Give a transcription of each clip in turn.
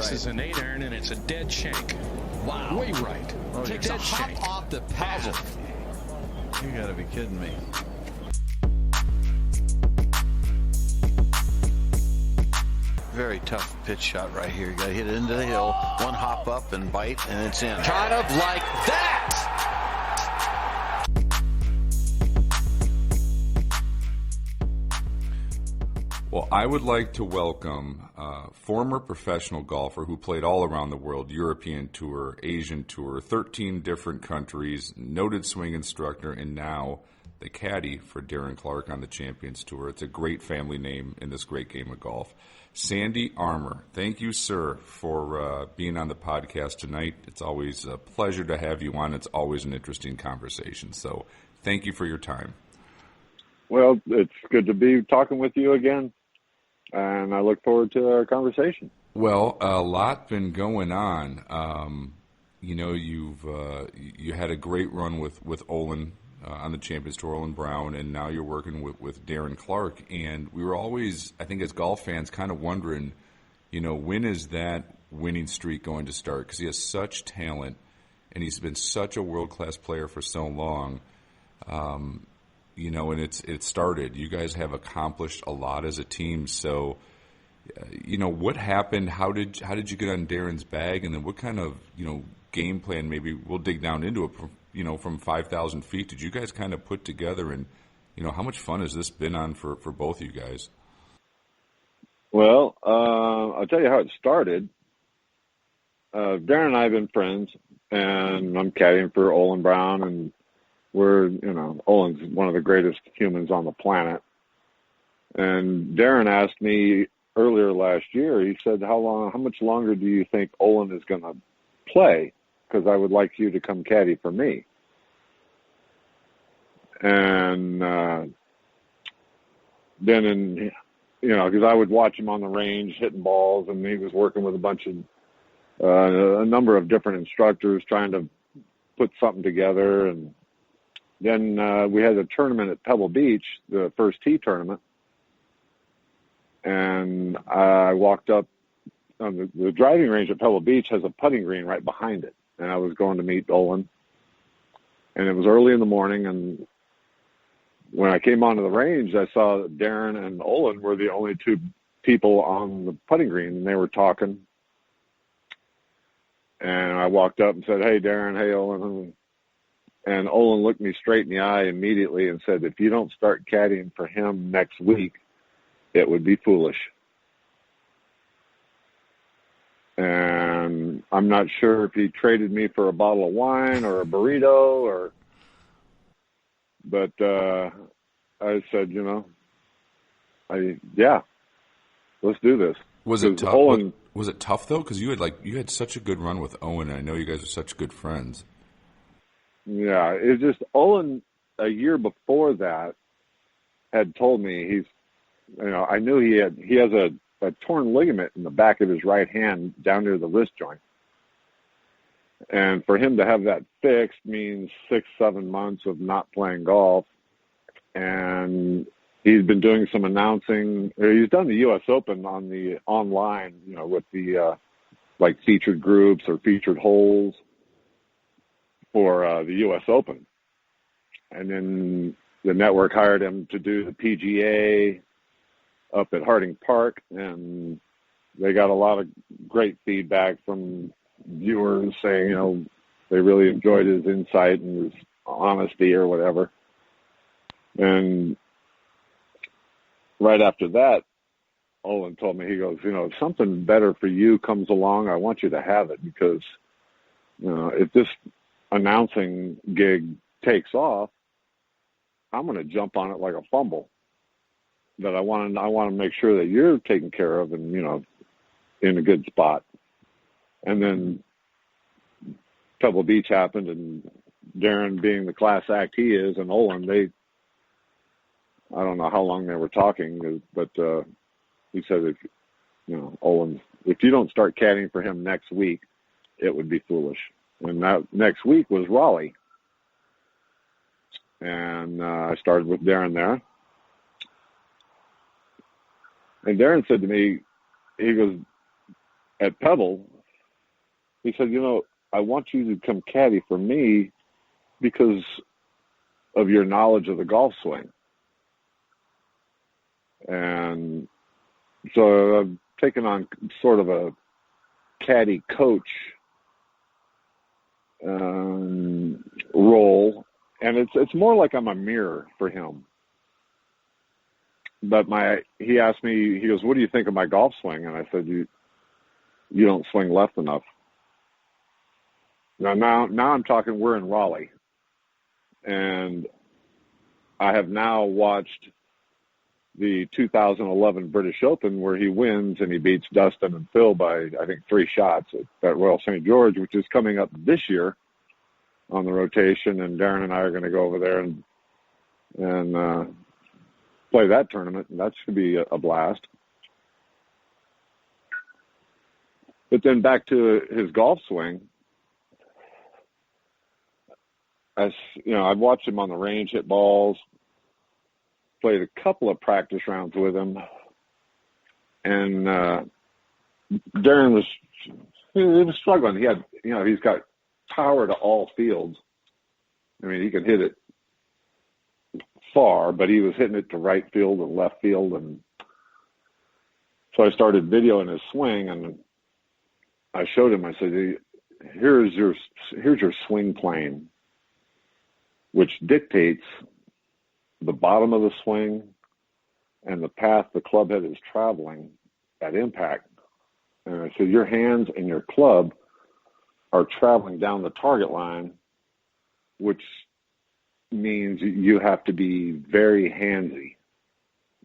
This is an 8 iron, and it's a dead shank. Wow. Way right. Oh, takes a hop shank. off the path. You got to be kidding me. Very tough pitch shot right here. You got to hit it into the hill. One hop up and bite, and it's in. Kind of like that. Well, I would like to welcome a former professional golfer who played all around the world, European Tour, Asian Tour, 13 different countries, noted swing instructor, and now the caddy for Darren Clarke on the Champions Tour. It's a great family name in this great game of golf. Sandy Armour, thank you, sir, for being on the podcast tonight. It's always a pleasure to have you on. It's always an interesting conversation. So thank you for your time. Well, it's good to be talking with you again, and I look forward to our conversation. Well, a lot been going on. You had a great run with Olin on the Champions Tour, Olin Brown, and now you're working with Darren Clarke. And we were always, I think, as golf fans, kind of wondering, when is that winning streak going to start? Because he has such talent, and he's been such a world-class player for so long. And it started. You guys have accomplished a lot as a team. So, what happened? How did you get on Darren's bag? And then what kind of, game plan, maybe we'll dig down into it, from 5,000 feet, did you guys kind of put together? And, how much fun has this been on for both of you guys? Well, I'll tell you how it started. Darren and I have been friends, and I'm caddying for Olin Brown, and Olin's one of the greatest humans on the planet. And Darren asked me earlier last year, he said, how much longer do you think Olin is going to play? Because I would like you to come caddy for me. And then, because I would watch him on the range hitting balls, and he was working with a number of different instructors trying to put something together. And then we had a tournament at Pebble Beach, the first tee tournament. And I walked up on the driving range at Pebble Beach has a putting green right behind it. And I was going to meet Olin. And it was early in the morning. And when I came onto the range, I saw that Darren and Olin were the only two people on the putting green. And they were talking. And I walked up and said, "Hey, Darren, hey, Olin." And Olin looked me straight in the eye immediately and said, "If you don't start caddying for him next week, it would be foolish." And I'm not sure if he traded me for a bottle of wine or a burrito but I said, yeah, let's do this. Was it tough? Was it tough though? Because you had such a good run with Owen, and I know you guys are such good friends. Yeah, it's just Olin a year before that had told me I knew he has a torn ligament in the back of his right hand down near the wrist joint. And for him to have that fixed means 6-7 months of not playing golf. And he's been doing some announcing. He's done the U.S. Open on the online, with the featured groups or featured holes for the U.S. Open. And then the network hired him to do the PGA up at Harding Park, and they got a lot of great feedback from viewers saying, they really enjoyed his insight and his honesty or whatever. And right after that, Olin told me, he goes, if something better for you comes along, I want you to have it, because, if this announcing gig takes off, I'm going to jump on it like a fumble. That I want to make sure that you're taken care of and, in a good spot. And then Pebble Beach happened, and Darren, being the class act he is, and Olin, I don't know how long they were talking, but he said, Olin, if you don't start caddying for him next week, it would be foolish. And that next week was Raleigh. And I started with Darren there. And Darren said to me, he goes, at Pebble, he said, I want you to come caddy for me because of your knowledge of the golf swing. And so I've taken on sort of a caddy coach role, and it's more like I'm a mirror for him. But he asked me, he goes, "What do you think of my golf swing?" And I said, "You don't swing left enough." Now I'm talking. We're in Raleigh, and I have now watched the 2011 British Open where he wins and he beats Dustin and Phil by, I think, 3 shots at Royal St. George, which is coming up this year on the rotation. And Darren and I are going to go over there and play that tournament, and that's going to be a blast. But then back to his golf swing. I've watched him on the range hit balls, played a couple of practice rounds with him, and Darren was struggling. He had, he's got power to all fields. I mean, he can hit it far, but he was hitting it to right field and left field, and so I started videoing his swing, and I showed him. I said, "Here's your swing plane, which dictates the bottom of the swing and the path the club head is traveling at impact." And I said, "Your hands and your club are traveling down the target line, which means you have to be very handsy.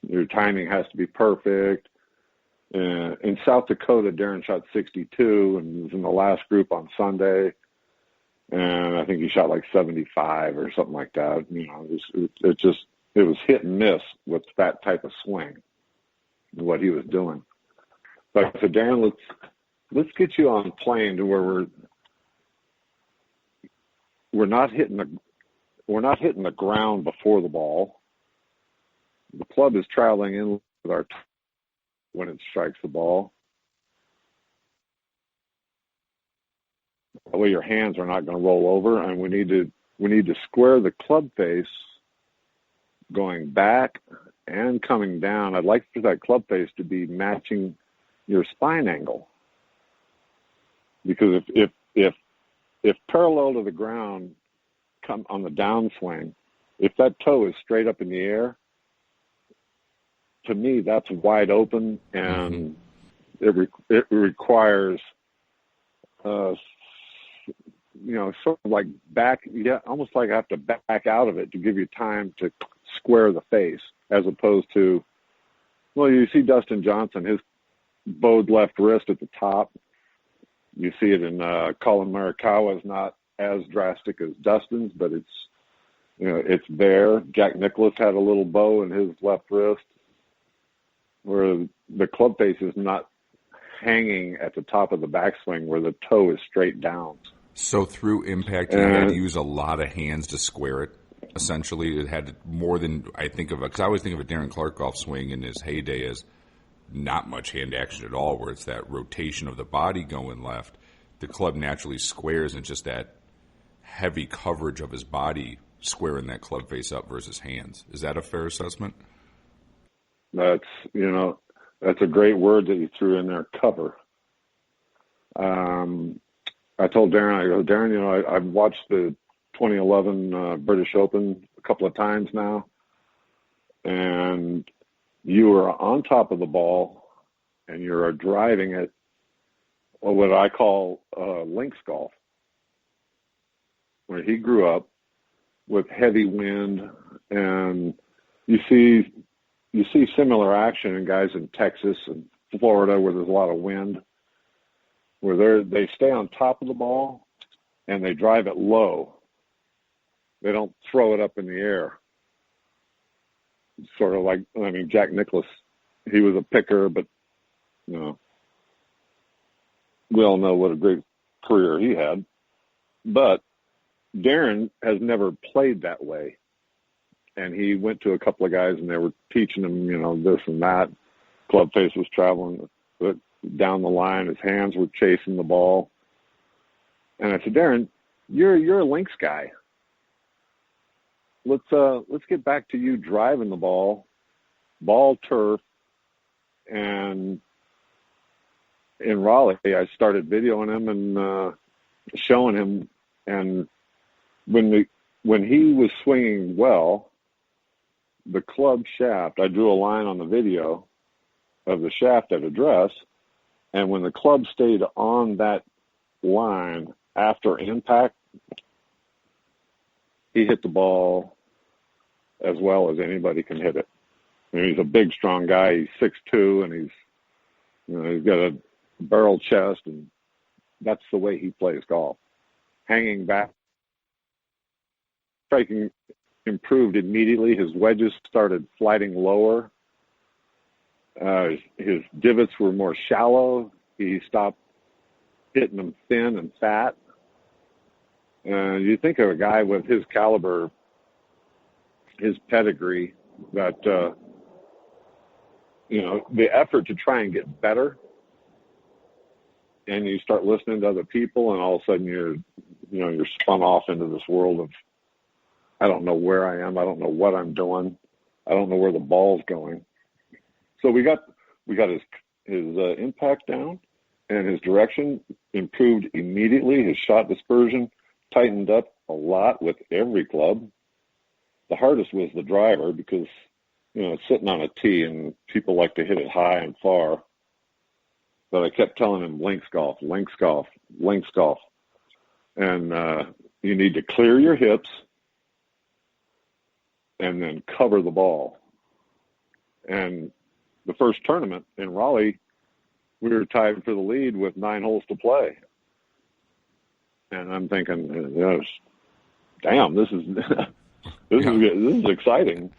Your timing has to be perfect." In South Dakota, Darren shot 62 and was in the last group on Sunday. And I think he shot like 75 or something like that. It was hit and miss with that type of swing, what he was doing. But I said, "Darren, let's get you on plane to where we're not hitting the ground before the ball. The club is traveling in with our when it strikes the ball. That way your hands are not going to roll over, and we need to square the club face going back and coming down. I'd like for that club face to be matching your spine angle, because if parallel to the ground come on the downswing, if that toe is straight up in the air, to me that's wide open, and it requires sort of like almost like I have to back out of it to give you time to square the face, as opposed to, you see Dustin Johnson, his bowed left wrist at the top. You see it in Colin Morikawa is not as drastic as Dustin's, but it's there. Jack Nicklaus had a little bow in his left wrist, where the club face is not hanging at the top of the backswing, where the toe is straight down. So through impact, you had to use a lot of hands to square it. Essentially, it had more than I think of it, because I always think of a Darren Clarke golf swing in his heyday as not much hand action at all, where it's that rotation of the body going left. The club naturally squares, and just that heavy coverage of his body squaring that club face up versus hands. Is that a fair assessment? That's a great word that you threw in there, cover. I told Darren, Darren, I've watched the 2011 British Open a couple of times now, and you are on top of the ball, and you're driving it, what I call links golf, where he grew up with heavy wind, and you see similar action in guys in Texas and Florida where there's a lot of wind, where they stay on top of the ball and they drive it low. They don't throw it up in the air. It's sort of like, Jack Nicklaus, he was a picker, but we all know what a great career he had. But Darren has never played that way. And he went to a couple of guys, and they were teaching him, this and that. Club face was traveling. But down the line. His hands were chasing the ball. And I said, Darren, you're a links guy. Let's get back to you driving the ball turf. And in Raleigh, I started videoing him and showing him. And when he was swinging well, the club shaft, I drew a line on the video of the shaft at address, and when the club stayed on that line after impact, he hit the ball as well as anybody can hit it. I mean, he's a big, strong guy. He's 6'2", and he's got a barrel chest, and that's the way he plays golf. Hanging back, striking improved immediately. His wedges started sliding lower. His divots were more shallow. He stopped hitting them thin and fat. You think of a guy with his caliber, his pedigree, that the effort to try and get better, and you start listening to other people, and all of a sudden you're spun off into this world of, I don't know where I am, I don't know what I'm doing, I don't know where the ball's going. So we got his impact down, and his direction improved immediately. His shot dispersion tightened up a lot with every club. The hardest was the driver because, it's sitting on a tee and people like to hit it high and far. But I kept telling him, links golf, links golf, links golf. And you need to clear your hips and then cover the ball. And the first tournament in Raleigh, we were tied for the lead with 9 holes to play. And I'm thinking, damn, this is this is exciting.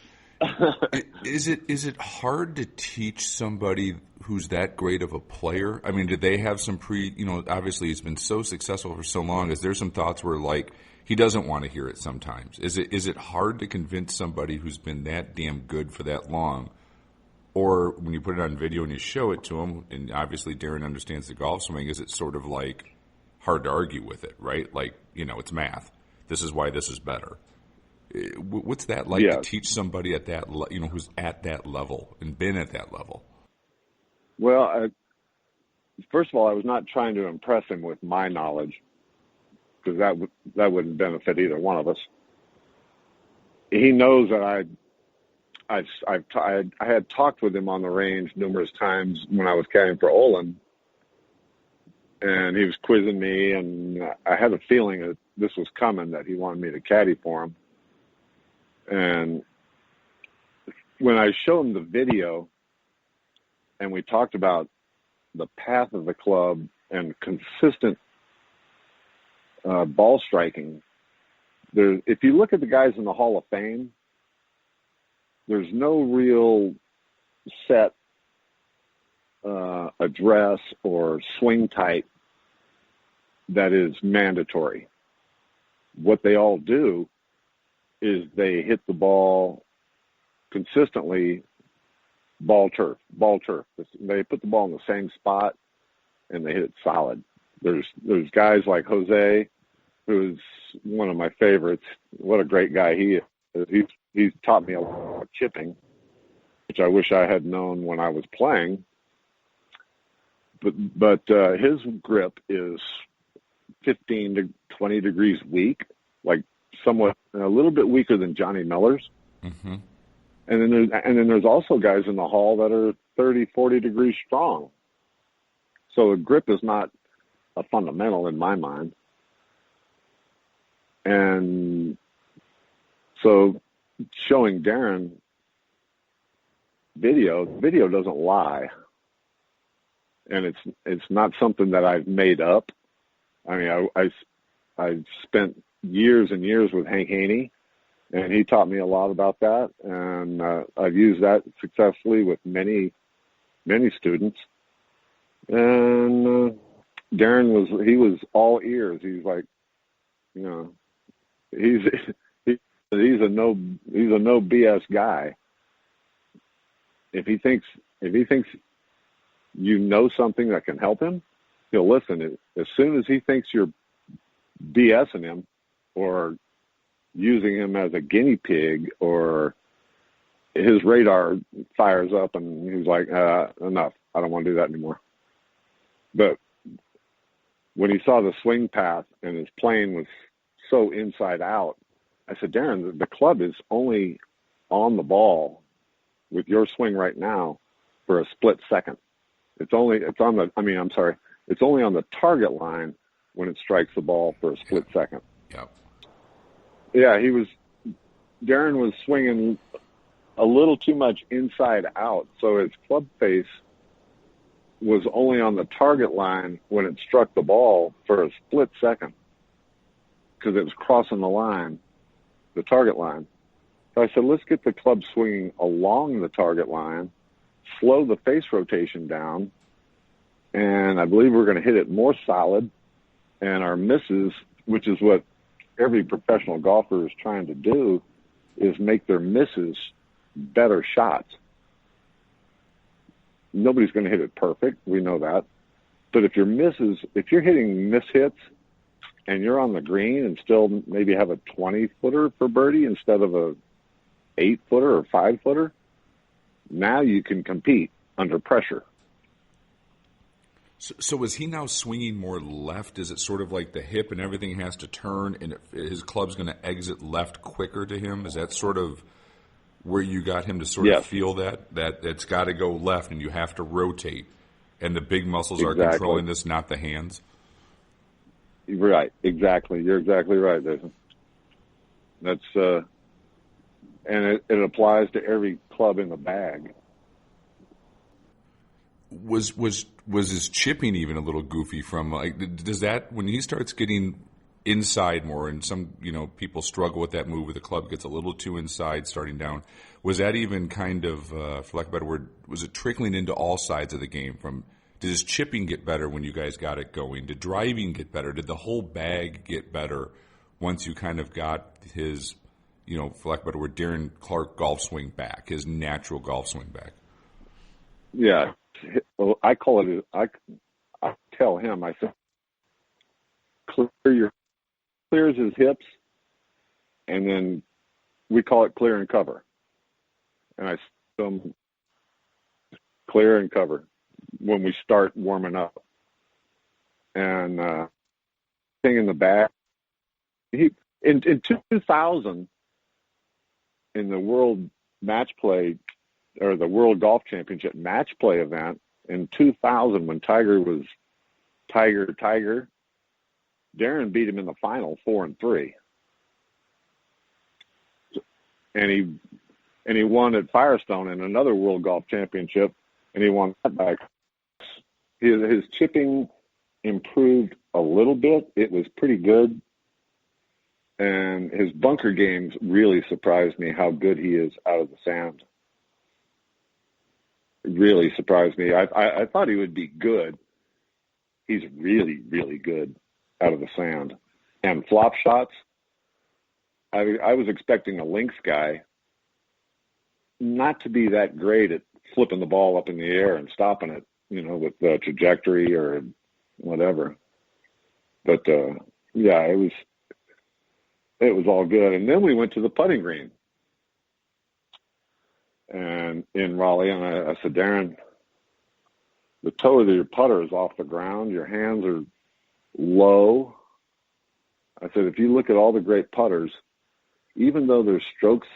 Is it hard to teach somebody who's that great of a player? I mean, did they have some obviously he's been so successful for so long. Is there some thoughts where, like, he doesn't want to hear it sometimes? Is it hard to convince somebody who's been that damn good for that long? Or when you put it on video and you show it to him, and obviously Darren understands the golf swing, is it sort of like hard to argue with it, right? Like, it's math. This is why this is better. What's that like to teach somebody at that, who's at that level and been at that level? Well, first of all, I was not trying to impress him with my knowledge, because that wouldn't benefit either one of us. He knows that I had talked with him on the range numerous times when I was caddying for Olin, and he was quizzing me, and I had a feeling that this was coming, that he wanted me to caddy for him. And when I showed him the video and we talked about the path of the club and consistent ball striking, if you look at the guys in the Hall of Fame, there's no real set address or swing type that is mandatory. What they all do is they hit the ball consistently, ball turf. They put the ball in the same spot and they hit it solid. There's guys like Jose, who's one of my favorites. What a great guy he is. He's taught me a lot about chipping, which I wish I had known when I was playing. But his grip is 15 to 20 degrees weak, like somewhat a little bit weaker than Johnny Miller's. Mm-hmm. And then there's also guys in the hall that are 30, 40 degrees strong. So a grip is not a fundamental in my mind. And so showing Darren video doesn't lie. And it's not something that I've made up. I mean, I've spent years and years with Hank Haney, and he taught me a lot about that. And I've used that successfully with many, many students. And Darren was all ears. He's like, he's a no BS guy. If he thinks you know something that can help him, he'll listen. As soon as he thinks you're BSing him or using him as a guinea pig, or his radar fires up and he's like, enough. I don't want to do that anymore. But when he saw the swing path and his plane was so inside out, I said, Darren, the club is only on the ball with your swing right now for a split second. It's only on the target line when it strikes the ball for a split second. Yep. Yeah, Darren was swinging a little too much inside out, so his club face was only on the target line when it struck the ball for a split second because it was crossing the line, the target line. So I said, let's get the club swinging along the target line, slow the face rotation down, and I believe we're going to hit it more solid, and our misses, which is what every professional golfer is trying to do, is make their misses better shots. Nobody's going to hit it perfect. We know that. But if you're hitting miss hits and you're on the green and still maybe have a 20-footer for birdie instead of a 8-footer or 5-footer, now you can compete under pressure. So is he now swinging more left? Is it sort of like the hip and everything has to turn and his club's going to exit left quicker to him? Is that sort of where you got him to sort of feel that it's got to go left and you have to rotate and the big muscles are controlling this, not the hands? Right, exactly. You're exactly right, Jason. That's and it applies to every club in the bag. Was his chipping even a little goofy from does that when he starts getting inside more and some people struggle with that move where the club gets a little too inside starting down, was that even kind of for lack of a better word, was it trickling into all sides of the game? Did his chipping get better when you guys got it going? Did driving get better? Did the whole bag get better once you kind of got his for lack of a better word, Darren Clarke golf swing back, his natural golf swing back? Yeah. Well, I call it. I tell him. I said, clears his hips, and then we call it clear and cover. And I tell him clear and cover when we start warming up. And thing in the back, he in 2000 in the World Match Play or the World Golf Championship match play event in 2000 when Tiger was Tiger, Darren beat him in the final 4-3. And he won at Firestone in another World Golf Championship, and he won that back. His chipping improved a little bit. It was pretty good. And his bunker games really surprised me how good he is out of the sand. It really surprised me. I thought he would be good. He's really, really good out of the sand. And flop shots, I was expecting a links guy not to be that great at flipping the ball up in the air and stopping it, with the trajectory or whatever. But, yeah, it was all good. And then we went to the putting green and in Raleigh, and I said, Darren, the toe of your putter is off the ground. Your hands are low. I said, if you look at all the great putters, even though their strokes,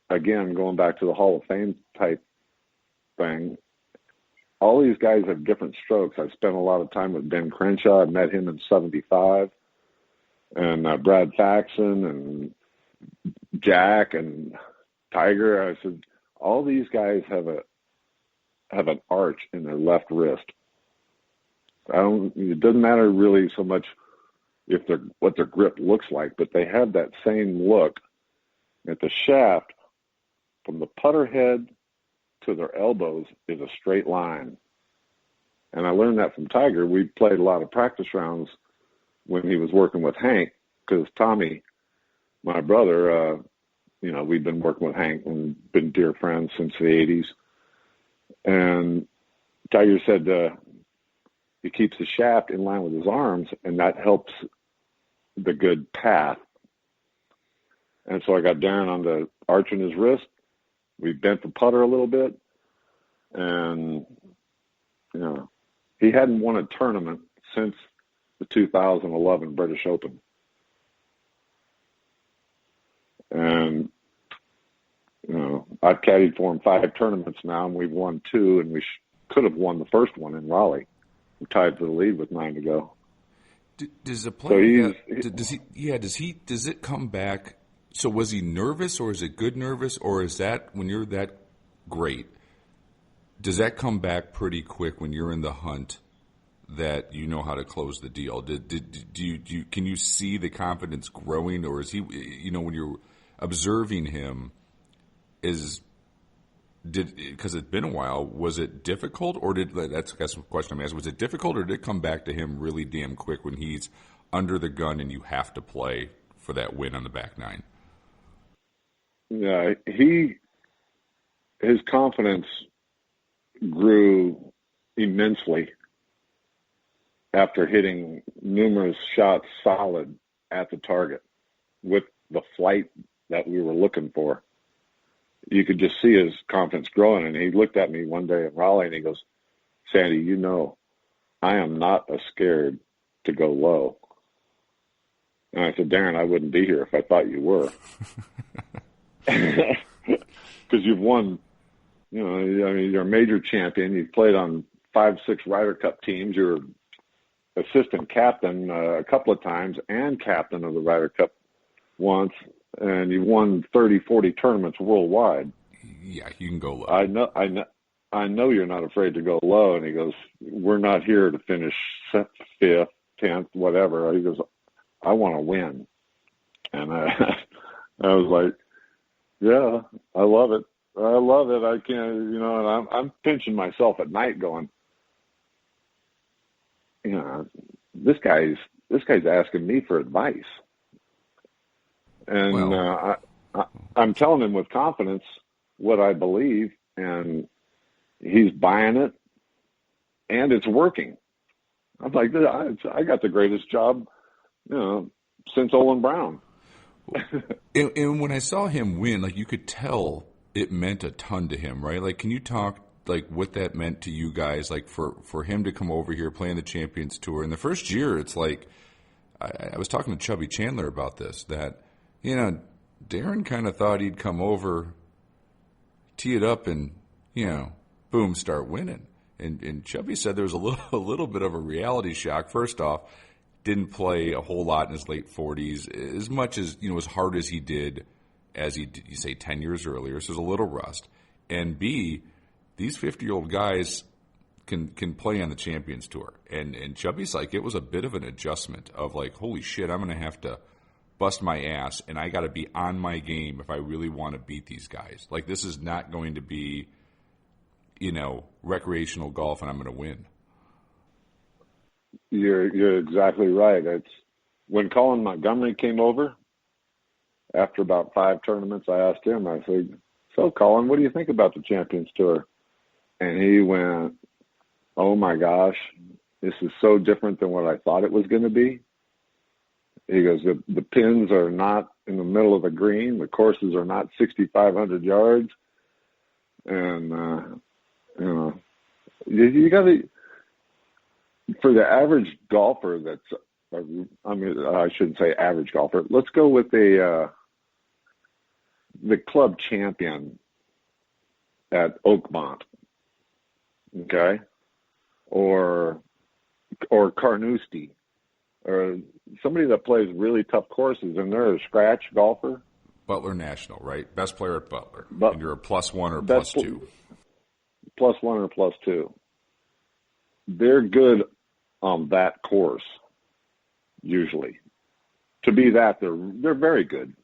again, going back to the Hall of Fame type thing, all these guys have different strokes. I've spent a lot of time with Ben Crenshaw. I met him in 75. And Brad Faxon and Jack and Tiger. I said, all these guys have an arch in their left wrist. It doesn't matter really so much what their grip looks like, but they have that same look at the shaft from the putter head to their elbows is a straight line. And I learned that from Tiger. We played a lot of practice rounds when he was working with Hank, because Tommy, my brother, we'd been working with Hank and been dear friends since the 80s. And Tiger said he keeps the shaft in line with his arms, and that helps the good path. And so I got Darren on the arch in his wrist. We bent the putter a little bit, and he hadn't won a tournament since the 2011 British Open. And I've caddied for him 5 tournaments now, and we've won 2, and we could have won the first one in Raleigh. We tied for the lead with 9 to go. Does a player does he does it come back? So was he nervous, or is it good nervous, or is that when you're that great? Does that come back pretty quick when you're in the hunt that you know how to close the deal? Can you see the confidence growing, or is he? When you're observing him, because it's been a while, was it difficult, or that's the question I'm asking? Was it difficult, or did it come back to him really damn quick when he's under the gun and you have to play for that win on the back nine? Yeah, his confidence grew immensely after hitting numerous shots solid at the target with the flight that we were looking for. You could just see his confidence growing. And he looked at me one day in Raleigh and he goes, "Sandy, I am not scared to go low." And I said, "Darren, I wouldn't be here if I thought you were." Because you've won, you're a major champion. You've played on 5, 6 Ryder Cup teams. You're assistant captain a couple of times and captain of the Ryder Cup once. And you've won 30, 40 tournaments worldwide. Yeah, you can go low. I know you're not afraid to go low. And he goes, "We're not here to finish 5th, 10th, whatever." He goes, "I want to win." And I was like, "Yeah, I love it. I love it. I can't, and I'm pinching myself at night going, this guy's asking me for advice." And I'm telling him with confidence what I believe, and he's buying it, and it's working. I'm like, I got the greatest job, since Olin Brown. And when I saw him win, you could tell it meant a ton to him, right? Can you talk what that meant to you guys? For him to come over here playing the Champions Tour in the first year, it's I was talking to Chubby Chandler about this, that Darren kind of thought he'd come over, tee it up, and boom, start winning. And Chubby said there was a little bit of a reality shock. First off, didn't play a whole lot in his late 40s, as much as as hard as he did, you say 10 years earlier. So there's a little rust. And B, these 50-year-old guys can play on the Champions Tour. And Chubby's it was a bit of an adjustment of holy shit, I'm going to have to bust my ass, and I got to be on my game if I really want to beat these guys. This is not going to be, recreational golf, and I'm going to win. You're exactly right. It's when Colin Montgomery came over after about 5 tournaments. I asked him. I said, "So, Colin, what do you think about the Champions Tour?" And he went, "Oh my gosh, this is so different than what I thought it was going to be." He goes, the pins are not in the middle of the green. The courses are not 6,500 yards. And, you got to, for the average golfer I shouldn't say average golfer. Let's go with the club champion at Oakmont, okay? Or Carnoustie. Or somebody that plays really tough courses, and they're a scratch golfer. Butler National, right? Best player at Butler. And you're a +1 or +2. +1 or +2. They're good on that course, usually. To be that, they're very good.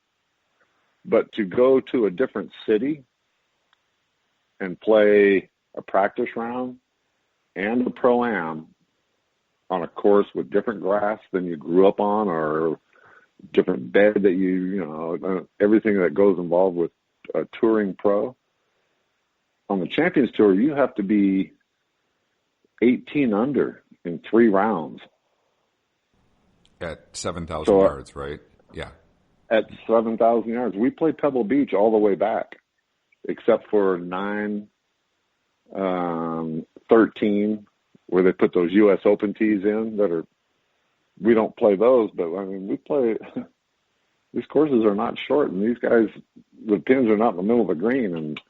But to go to a different city and play a practice round and a Pro-Am on a course with different grass than you grew up on, or different bed that everything that goes involved with a touring pro. On the Champions Tour, you have to be 18 under in 3 rounds. At 7,000 So, yards, right? Yeah. At 7,000 yards. We played Pebble Beach all the way back, except for 9, 13, where they put those U.S. Open tees in that are, we don't play those, but I mean, we play, these courses are not short, and these guys, the pins are not in the middle of the green, and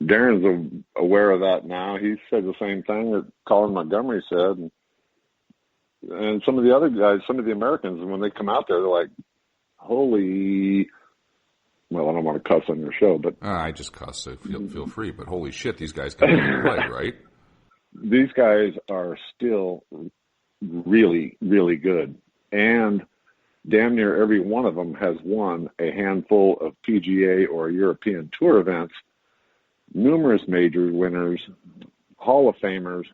Darren's aware of that now. He said the same thing that Colin Montgomery said, and some of the other guys, some of the Americans, when they come out there, they're like, holy, well, I don't want to cuss on your show, but I just cuss, so feel free. But holy shit, these guys can really play, right? These guys are still really, really good. And damn near every one of them has won a handful of PGA or European Tour events, numerous major winners, Hall of Famers.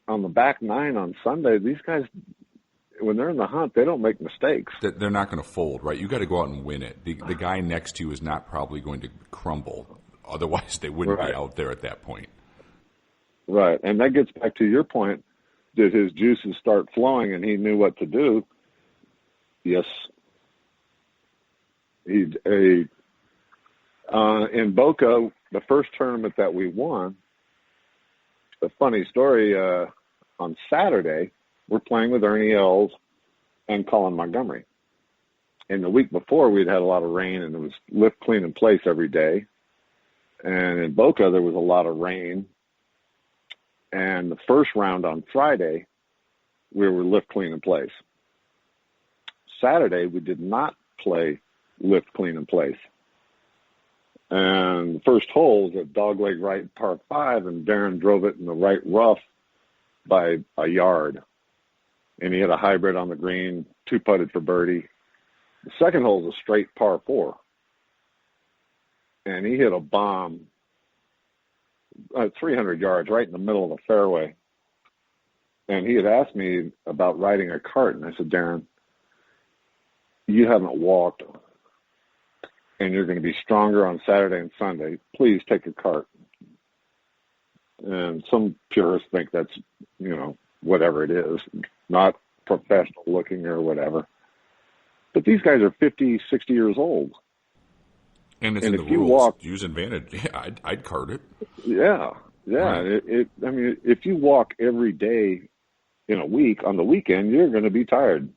On the back 9 on Sunday, these guys, when they're in the hunt, they don't make mistakes. They're not going to fold, right? You got to go out and win it. The guy next to you is not probably going to crumble. Otherwise, they wouldn't be out there at that point. Right. And that gets back to your point. Did his juices start flowing and he knew what to do? Yes. In Boca, the first tournament that we won, a funny story, on Saturday, we're playing with Ernie Els and Colin Montgomery. And the week before, we'd had a lot of rain, and it was lift, clean, and place every day. And in Boca, there was a lot of rain. And the first round on Friday, we were lift, clean, and place. Saturday, we did not play lift, clean, and place. And the first hole was at Dogleg Right, par 5, and Darren drove it in the right rough by a yard. And he had a hybrid on the green, 2-putted for birdie. The second hole is a straight par 4. And he hit a bomb 300 yards right in the middle of the fairway. And he had asked me about riding a cart, and I said, Darren, you haven't walked, and you're going to be stronger on Saturday and Sunday. Please take a cart. And some purists think that's, whatever it is, not professional looking or whatever. But these guys are 50, 60 years old. And it's and in if the you rules. walk, use advantage. Yeah, I'd cart it. Yeah. Right. I mean, if you walk every day in a week, on the weekend, you're going to be tired.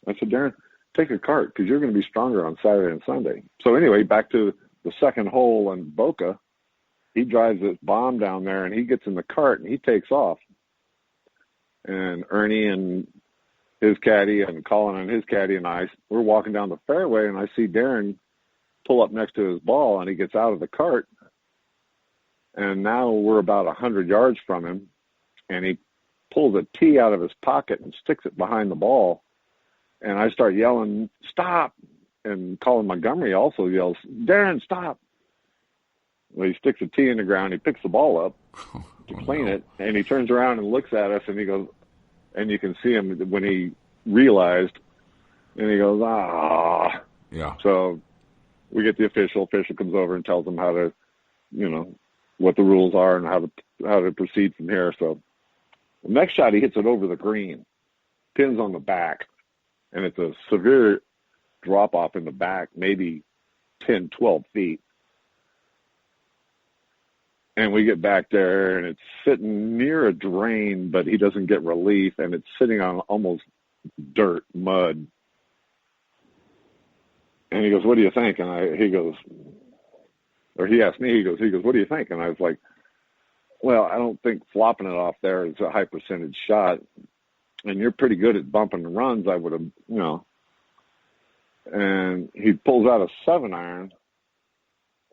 I said, Darren, take a cart because you're going to be stronger on Saturday and Sunday. So anyway, back to the second hole in Boca. He drives this bomb down there, and he gets in the cart, and he takes off. And Ernie and his caddy and Colin and his caddy and I, we're walking down the fairway, and I see Darren pull up next to his ball, and he gets out of the cart. And now we're about 100 yards from him, and he pulls a tee out of his pocket and sticks it behind the ball. And I start yelling, stop. And Colin Montgomery also yells, Darren, stop. Well, he sticks a tee in the ground. He picks the ball up to clean it, and he turns around and looks at us, and he goes, and you can see him when he realized, and he goes, ah. Yeah. So we get the official. Official comes over and tells him how to, what the rules are and how to proceed from here. So the next shot, he hits it over the green, pins on the back, and it's a severe drop off in the back, maybe 10, 12 feet. And we get back there, and it's sitting near a drain, but he doesn't get relief, and it's sitting on almost dirt, mud. And he goes, what do you think? And he asked me, he goes, what do you think? And I was like, well, I don't think flopping it off there is a high percentage shot. And you're pretty good at bumping the runs, I would have, And he pulls out a 7-iron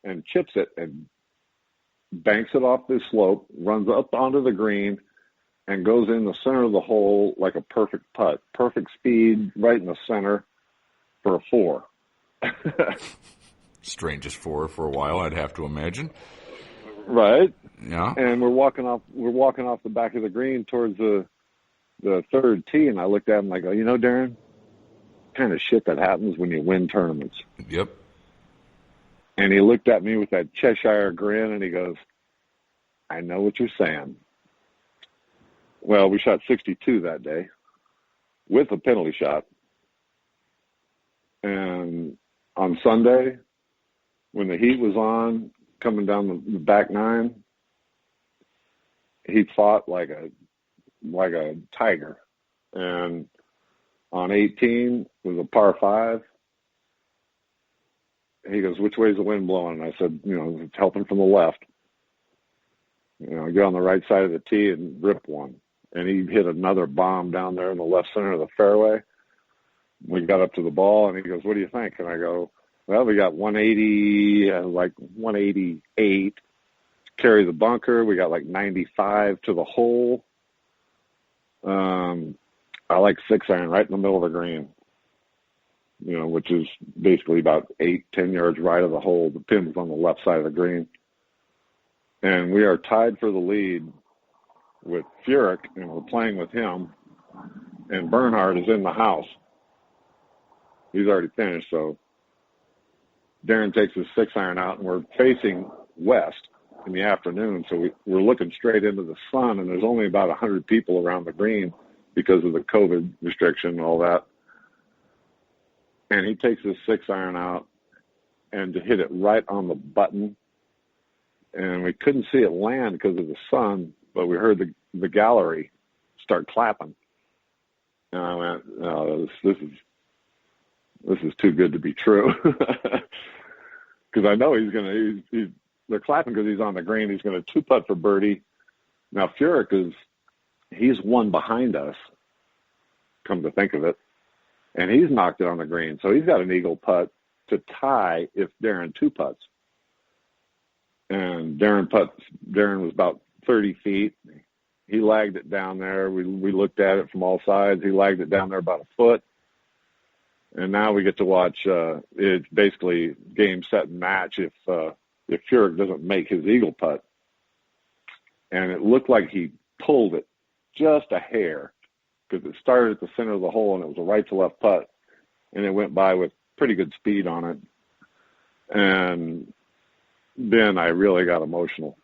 and chips it and banks it off this slope, runs up onto the green, and goes in the center of the hole like a perfect putt. Perfect speed, right in the center for a 4. Strangest 4 for a while, I'd have to imagine. Right. Yeah. And we're walking off the back of the green towards the third tee, and I looked at him and I go, Darren, kind of shit that happens when you win tournaments. Yep. And he looked at me with that Cheshire grin, and he goes, I know what you're saying. Well, we shot 62 that day with a penalty shot. And on Sunday, when the heat was on, coming down the back nine, he fought like a tiger. And on 18 was a par 5. He goes, which way is the wind blowing? And I said, it's helping from the left. Get on the right side of the tee and rip one. And he hit another bomb down there in the left center of the fairway. We got up to the ball, and he goes, what do you think? And I go, well, we got 180, like 188 to carry the bunker. We got like 95 to the hole. I like 6-iron right in the middle of the green, which is basically about 8-10 yards right of the hole. The pin was on the left side of the green. And we are tied for the lead with Furyk, and we're playing with him. And Bernhard is in the house. He's already finished, so Darren takes his 6-iron out, and we're facing west in the afternoon, so we're looking straight into the sun, and there's only about 100 people around the green because of the COVID restriction and all that. And he takes his 6-iron out and to hit it right on the button, and we couldn't see it land because of the sun, but we heard the gallery start clapping. And I went, oh, this is too good to be true. Because I know they're clapping because he's on the green. He's going to 2-putt for birdie. Now, Furyk he's one behind us, come to think of it, and he's knocked it on the green. So he's got an eagle putt to tie if Darren 2-putts. And Darren was about 30 feet. He lagged it down there. We looked at it from all sides. He lagged it down there about a foot. And now we get to watch, it's basically game, set, and match if Furyk doesn't make his eagle putt. And it looked like he pulled it just a hair because it started at the center of the hole and it was a right to left putt. And it went by with pretty good speed on it. And then I really got emotional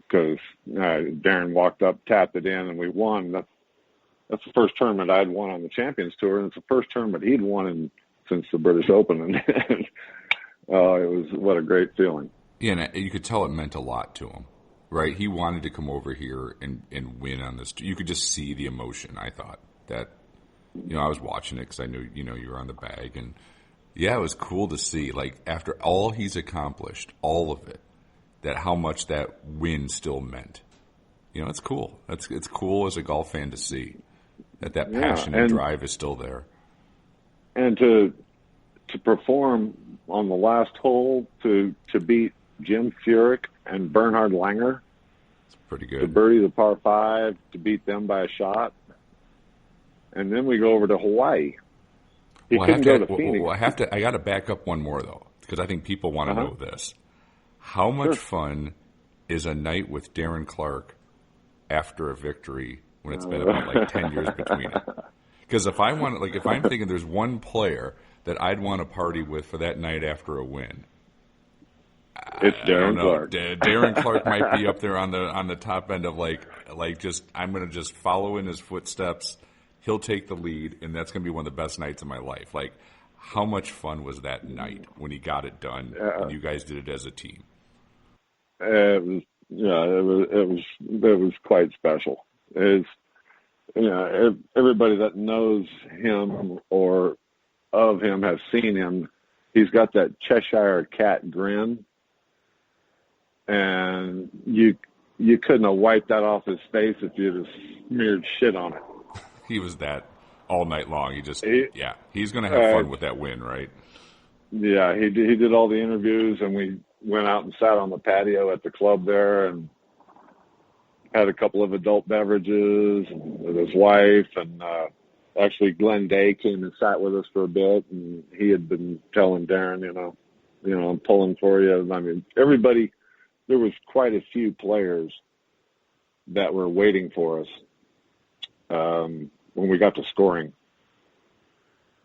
because Darren walked up, tapped it in, and we won. That's the first tournament I'd won on the Champions Tour, and it's the first tournament he'd won since the British Open. And it was what a great feeling. Yeah, and you could tell it meant a lot to him, right? He wanted to come over here and win on this. You could just see the emotion. I thought that, I was watching it because I knew, you were on the bag, and yeah, it was cool to see. Like after all he's accomplished, all of it, that how much that win still meant. It's cool. It's cool as a golf fan to see that passion and drive is still there. And to perform on the last hole to beat Jim Furyk and Bernhard Langer. It's pretty good. To birdie the par 5, to beat them by a shot. And then we go over to Hawaii. He couldn't go to Phoenix. I got to back up one more, though, because I think people want to know this. How much fun is a night with Darren Clarke after a victory when it's been about like 10 years between it? Because if I'm thinking there's one player that I'd want to party with for that night after a win, it's Darren Clarke. Darren Clarke might be up there on the top end of like just I'm going to just follow in his footsteps. He'll take the lead, and that's going to be one of the best nights of my life. Like, how much fun was that night when he got it done and you guys did it as a team? It was quite special. It's, everybody that knows him or of him has seen him. He's got that Cheshire cat grin, and you couldn't have wiped that off his face if you'd have smeared shit on it. He was that all night long. He's going to have fun with that win, right? Yeah, he did all the interviews, and we went out and sat on the patio at the club there and had a couple of adult beverages with his wife. And actually, Glenn Day came and sat with us for a bit, and he had been telling Darren, I'm pulling for you. I mean, everybody, there was quite a few players that were waiting for us when we got to scoring.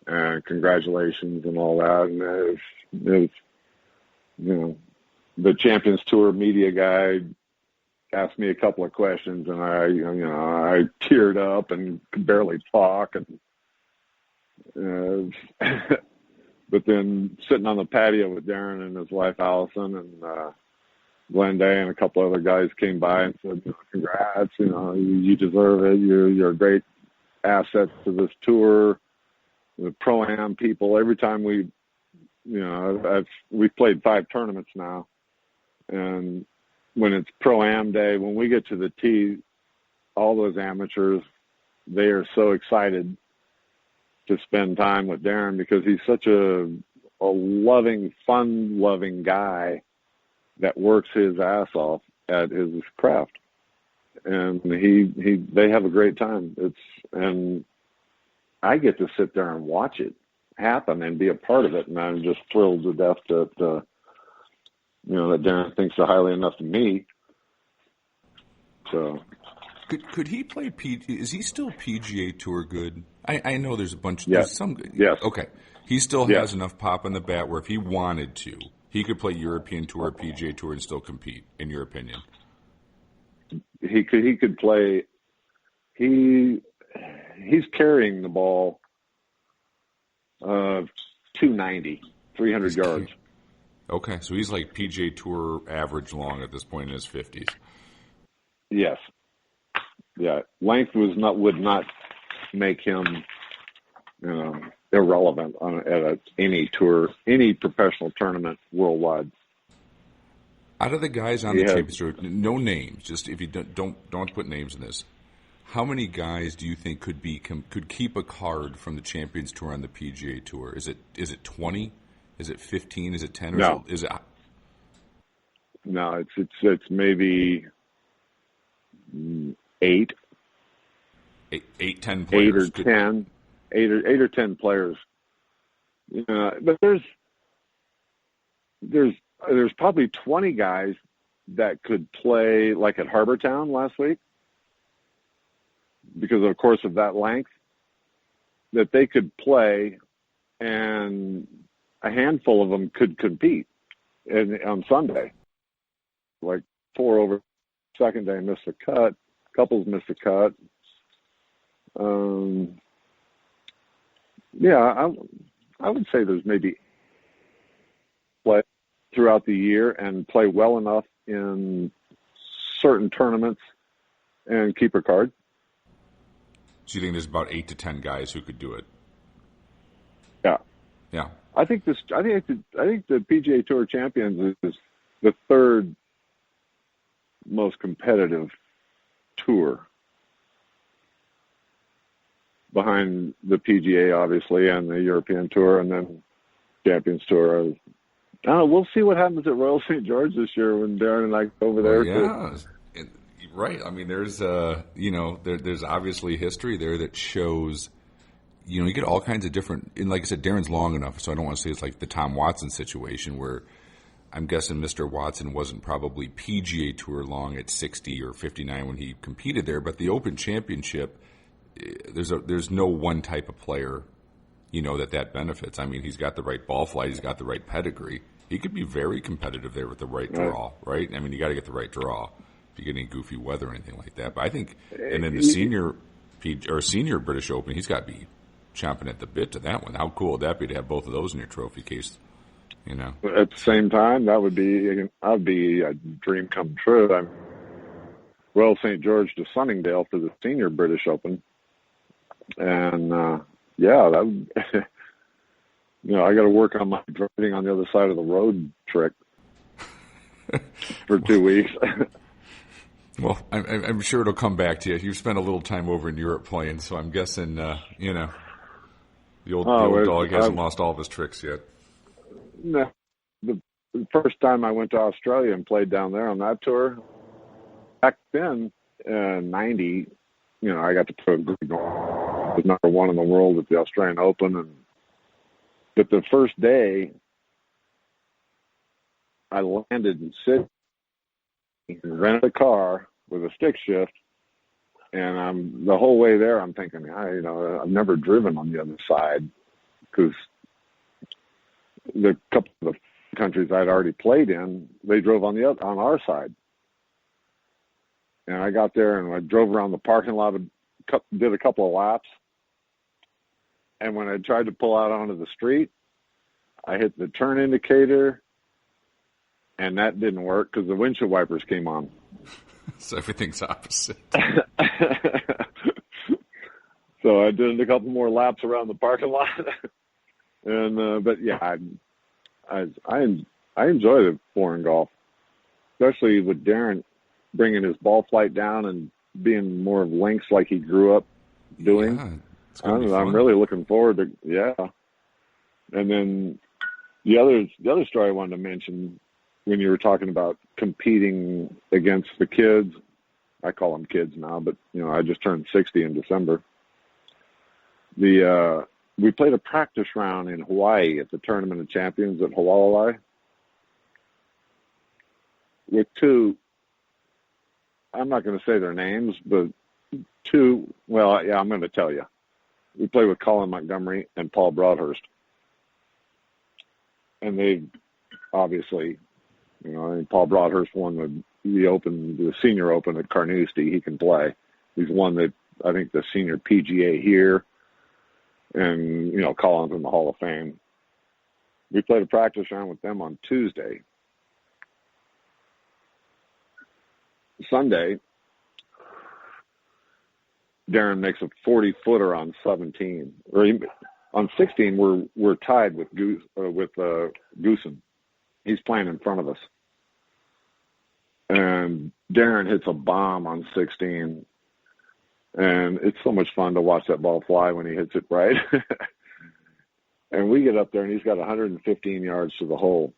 Congratulations and all that. And it was the Champions Tour media guy asked me a couple of questions, and I teared up and could barely talk, and but then sitting on the patio with Darren and his wife Allison and Glenda and a couple other guys came by and said, "Congrats! You deserve it. You're a great asset to this tour." The Pro-Am people. Every time we've played 5 tournaments now, and when it's Pro-Am day, when we get to the tee, all those amateurs, they are so excited to spend time with Darren because he's such a loving, fun-loving guy that works his ass off at his craft, and they have a great time. And I get to sit there and watch it happen and be a part of it, and I'm just thrilled to death that that Darren thinks so highly enough of me. So, could he play Is he still PGA Tour good? I know there's a bunch. Yes. There's some. Yes. Okay. He still has enough pop on the bat where if he wanted to, he could play European Tour, PGA Tour, and still compete. In your opinion, he could play. He's carrying the ball 290, 300 yards. Okay, so he's like PGA Tour average long at this point in his 50s. Yes. Yeah. Length would not make him irrelevant at any tour, any professional tournament worldwide. Out of the guys on the Champions Tour, no names. Just if you don't put names in this. How many guys do you think could keep a card from the Champions Tour on the PGA Tour? Is it 20? Is it 15? Is it 10? Or No. Is it? No, it's maybe 8. 10 players. 8 or 10 players. But there's probably 20 guys that could play like at Harbor Town last week because of course of that length that they could play, and a handful of them could compete on Sunday. Like 4 over second day missed a cut, couples missed a cut. I would say there's maybe play throughout the year and play well enough in certain tournaments and keep a card. So you think there's about 8 to 10 guys who could do it? Yeah. Yeah. I think the PGA Tour Champions is the 3rd most competitive tour behind the PGA, obviously, and the European Tour, and then Champions Tour. We'll see what happens at Royal St. George this year when Darren and I go over there. Yeah, right. I mean, there's there's obviously history there that shows. You get all kinds of different. And like I said, Darren's long enough, so I don't want to say it's like the Tom Watson situation where I'm guessing Mr. Watson wasn't probably PGA Tour long at 60 or 59 when he competed there, but the Open Championship. There's no one type of player, that benefits. I mean, he's got the right ball flight, he's got the right pedigree. He could be very competitive there with the right draw, right? I mean, you got to get the right draw if you get any goofy weather or anything like that. But I think, and then the senior British Open, he's got to be chomping at the bit to that one. How cool would that be to have both of those in your trophy case? At the same time, that would be a dream come true. Royal St. George to Sunningdale for the senior British Open. And that would, I got to work on my driving on the other side of the road trick for 2 weeks. Well, I'm sure it'll come back to you. You've spent a little time over in Europe playing, so I'm guessing, the old dog hasn't lost all of his tricks yet. No, the first time I went to Australia and played down there on that tour, back then, 90. I got to put a good was number 1 in the world at the Australian Open, but the first day I landed in Sydney and rented a car with a stick shift, and the whole way there I'm thinking, I've never driven on the other side because the couple of the countries I'd already played in, they drove on our side. And I got there and I drove around the parking lot, did a couple of laps. And when I tried to pull out onto the street, I hit the turn indicator, and that didn't work because the windshield wipers came on. So everything's opposite. So I did a couple more laps around the parking lot. And but yeah, I enjoy the foreign golf, especially with Darren bringing his ball flight down and being more of links like he grew up doing. Yeah, it's gonna be fun. I'm really looking forward to And then the other story I wanted to mention when you were talking about competing against the kids. I call them kids now, but I just turned 60 in December. We played a practice round in Hawaii at the Tournament of Champions at Hawaii with two, I'm not going to say their names, but two, well, yeah, I'm going to tell you. We played with Colin Montgomery and Paul Broadhurst. And they obviously, Paul Broadhurst won the Senior Open at Carnoustie. He can play. He's won I think the Senior PGA here. And, Colin's in the Hall of Fame. We played a practice round with them on Tuesday. Sunday, Darren makes a 40-footer on 17. On 16, we're tied with Goosen. He's playing in front of us. And Darren hits a bomb on 16. And it's so much fun to watch that ball fly when he hits it right. And we get up there, and he's got 115 yards to the hole.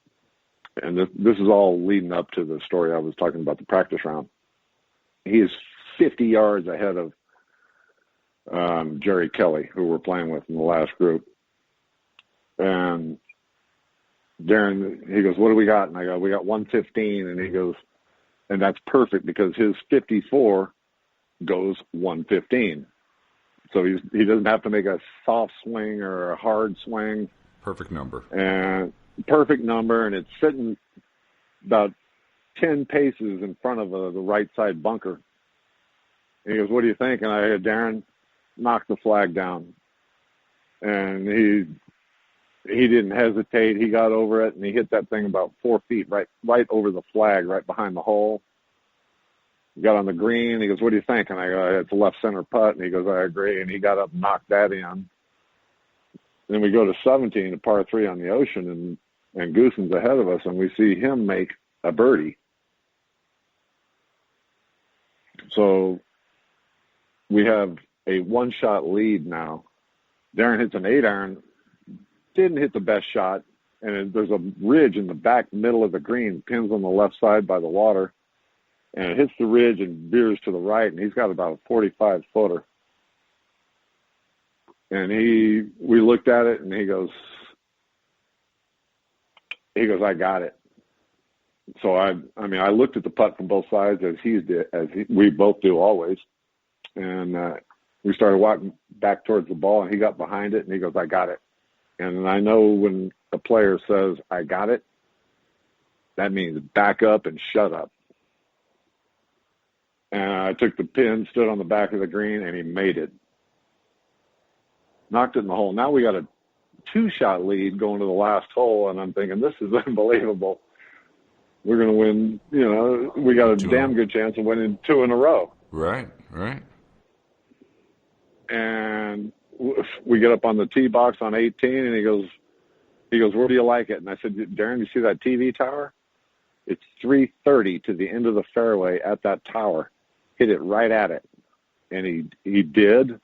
And this is all leading up to the story I was talking about, the practice round. He is 50 yards ahead of Jerry Kelly, who we're playing with in the last group. And Darren, he goes, what do we got? And I go, we got 115. And he goes, and that's perfect because his 54 goes 115. So he doesn't have to make a soft swing or a hard swing. Perfect number. And perfect number, and it's sitting about 10 paces in front of the right side bunker. And he goes, what do you think? And I had Darren knock the flag down. And he didn't hesitate. He got over it, and he hit that thing about 4 feet right over the flag, right behind the hole. He got on the green. He goes, what do you think? And I go, it's a left center putt. And he goes, I agree. And he got up and knocked that in. Then we go to 17, a par 3 on the ocean, and Goosen's ahead of us, and we see him make a birdie. So we have a one-shot lead now. Darren hits an 8-iron, didn't hit the best shot, and there's a ridge in the back middle of the green, pins on the left side by the water, and it hits the ridge and veers to the right, and he's got about a 45-footer. And we looked at it, and he goes, I got it. So I looked at the putt from both sides we both do always, and we started walking back towards the ball, and he got behind it, and he goes, I got it. And I know when a player says, I got it, that means back up and shut up. And I took the pin, stood on the back of the green, and he made it. Knocked it in the hole. Now we got a 2-shot lead going to the last hole, and I'm thinking, this is unbelievable. We're going to win, we got a damn good chance of winning 2 in a row. Right. And we get up on the tee box on 18, and he goes, where do you like it? And I said, Darren, you see that TV tower? It's 330 to the end of the fairway at that tower. Hit it right at it. And he did.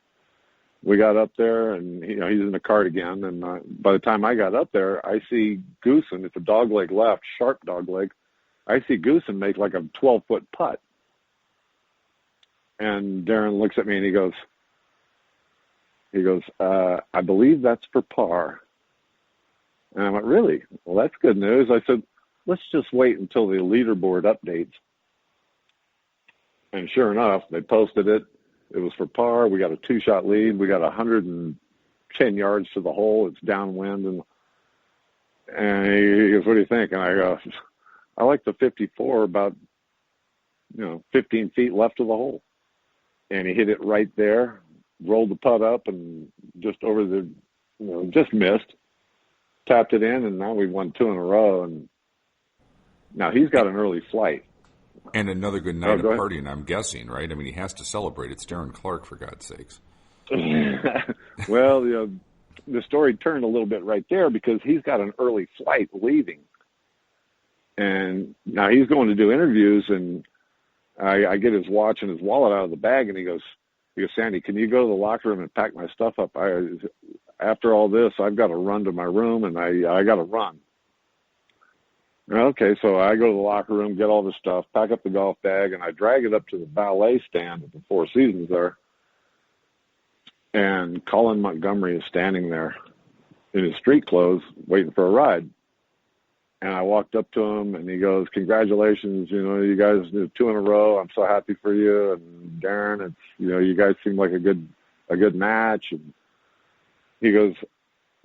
We got up there, and he's in the cart again. And by the time I got up there, I see Goosen. It's a dogleg left, sharp dogleg. I see Goosen make like a 12-foot putt. And Darren looks at me, and he goes, I believe that's for par. And I went, really? Well, that's good news. I said, let's just wait until the leaderboard updates. And sure enough, they posted it. It was for par. We got a 2-shot lead. We got 110 yards to the hole. It's downwind. And And he goes, what do you think? And I go, I like the 54 about, 15 feet left of the hole. And he hit it right there, rolled the putt up and just over the, just missed, tapped it in, and now we've won 2 in a row. And now he's got an early flight. And another good night of partying, I'm guessing, right? I mean, he has to celebrate. It's Darren Clarke, for God's sakes. Well, the story turned a little bit right there because he's got an early flight leaving. And now he's going to do interviews, and I get his watch and his wallet out of the bag, and he goes, Sandy, can you go to the locker room and pack my stuff up? After all this, I've got to run to my room, and I got to run. Okay, so I go to the locker room, get all the stuff, pack up the golf bag, and I drag it up to the ballet stand at the Four Seasons there. And Colin Montgomery is standing there in his street clothes waiting for a ride. And I walked up to him, and he goes, congratulations, you guys did 2 in a row. I'm so happy for you. And Darren, it's, you guys seem like a good match. And he goes,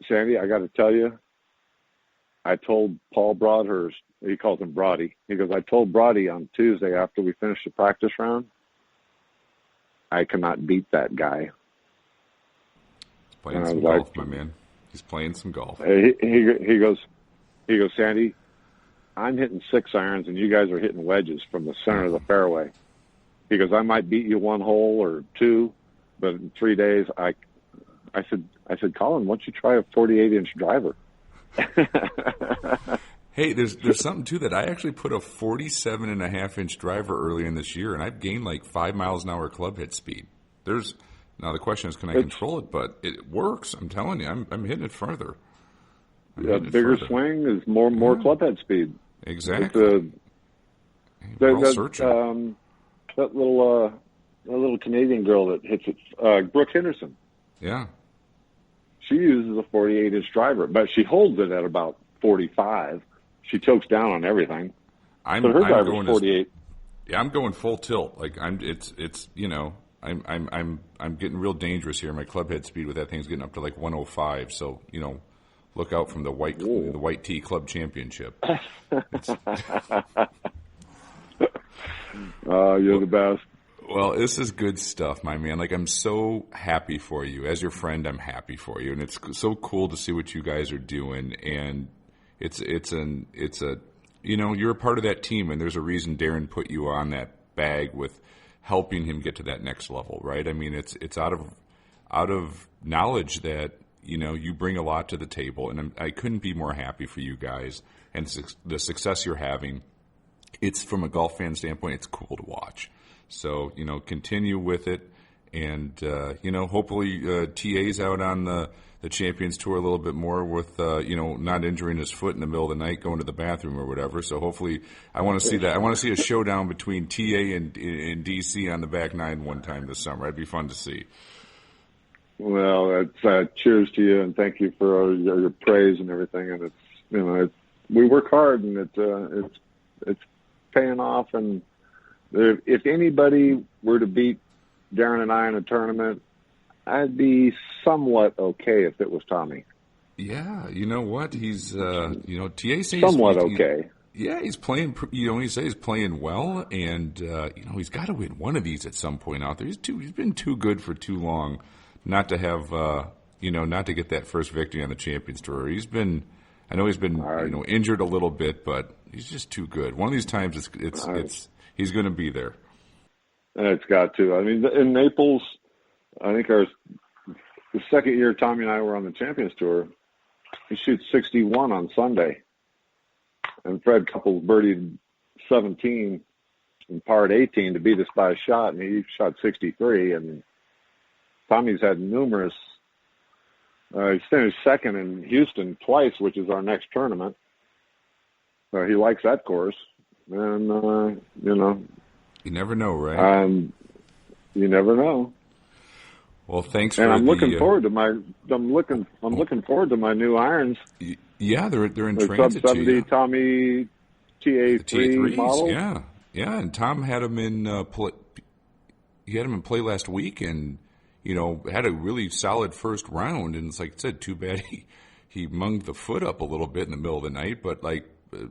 Sandy, I got to tell you, I told Paul Broadhurst, he calls him Brody. He goes, I told Brody on Tuesday after we finished the practice round, I cannot beat that guy. He's playing some golf, my man. He's playing some golf. He goes, Sandy, I'm hitting 6 irons and you guys are hitting wedges from the center of the fairway. He goes, I might beat you 1 hole or 2, but in 3 days, I said, Colin, why don't you try a 48-inch driver? Hey, there's something to that. I actually put a 47.5-inch driver early in this year, and I've gained like 5 miles an hour club head speed. Now the question is, can I control it? But it works. I'm telling you, I'm hitting it further. A bigger swing is more club head speed. Exactly. That little Canadian girl that hits it, Brooke Henderson. Yeah. She uses a 48-inch driver, but she holds it at about 45. She chokes down on everything. Her driver's 48. I'm going full tilt. Like I'm getting real dangerous here. My club head speed with that thing's getting up to like 105. So look out from the white tee club championship. You're the best. Well, this is good stuff, my man. Like, I'm so happy for you. As your friend, I'm happy for you, and it's so cool to see what you guys are doing. And you're a part of that team, and there's a reason Darren put you on that bag with helping him get to that next level, right? I mean, it's out of knowledge that you bring a lot to the table, and I couldn't be more happy for you guys and the success you're having. It's from a golf fan standpoint, it's cool to watch. So, continue with it. And, hopefully TA's out on the Champions Tour a little bit more with, not injuring his foot in the middle of the night going to the bathroom or whatever. So hopefully I want to see that. I want to see a showdown between TA and DC on the back nine one time this summer. That'd be fun to see. Well, it's cheers to you and thank you for your praise and everything. And it's, we work hard and it's paying off. And if anybody were to beat Darren and I in a tournament, I'd be somewhat okay if it was Tommy. Yeah, you know what? He's, TA says somewhat okay. He's playing, he says he's playing well, and, he's got to win one of these at some point out there. He's been too good for too long not to have, not to get that first victory on the Champions Tour. I know he's been, injured a little bit, but he's just too good. One of these times he's going to be there. It's got to. I mean, in Naples, I think the second year Tommy and I were on the Champions Tour, he shoots 61 on Sunday. And Fred Couples birdied 17 and parred 18 to beat us by a shot, and he shot 63. And Tommy's had numerous. He's finished second in Houston twice, which is our next tournament. He likes that course. And, you never know, right? You never know. Well, thanks for. And I'm looking forward to my. I'm looking forward to my new irons. Yeah, they're in the transit. Sub 70 Tommy TA3 model. Yeah. And Tom had him in play. He had him in play last week, and had a really solid first round. And it's like I said, too bad he munged the foot up a little bit in the middle of the night, but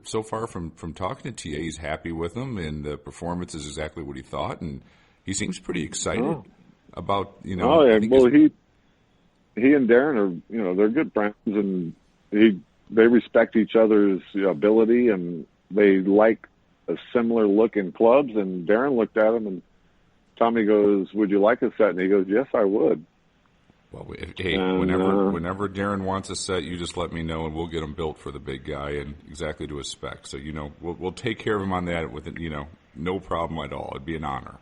so far from talking to TA, he's happy with him, and the performance is exactly what he thought, and he seems pretty excited about, Oh, yeah. Well, he and Darren are, they're good friends, and they respect each other's ability, and they like a similar look in clubs. And Darren looked at him, and Tommy goes, "Would you like a set?" And he goes, "Yes, I would." Well, whenever Darren wants a set, you just let me know, and we'll get him built for the big guy and exactly to his spec. So, we'll take care of him on that with, no problem at all. It'd be an honor.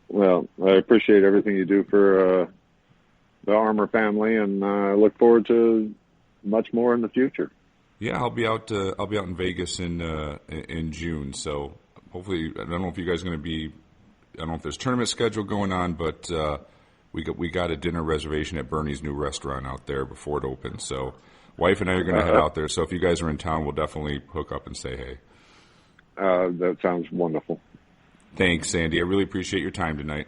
Well, I appreciate everything you do for the Armour family, and I look forward to much more in the future. Yeah, I'll be out in Vegas in June. So hopefully, I don't know if you guys are going to be. I don't know if there's tournament schedule going on, but we got a dinner reservation at Bernie's new restaurant out there before it opens. So wife and I are going to head out there. So if you guys are in town, we'll definitely hook up and say hey. That sounds wonderful. Thanks, Sandy. I really appreciate your time tonight.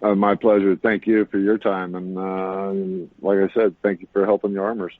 My pleasure. Thank you for your time. And like I said, thank you for helping the Armours.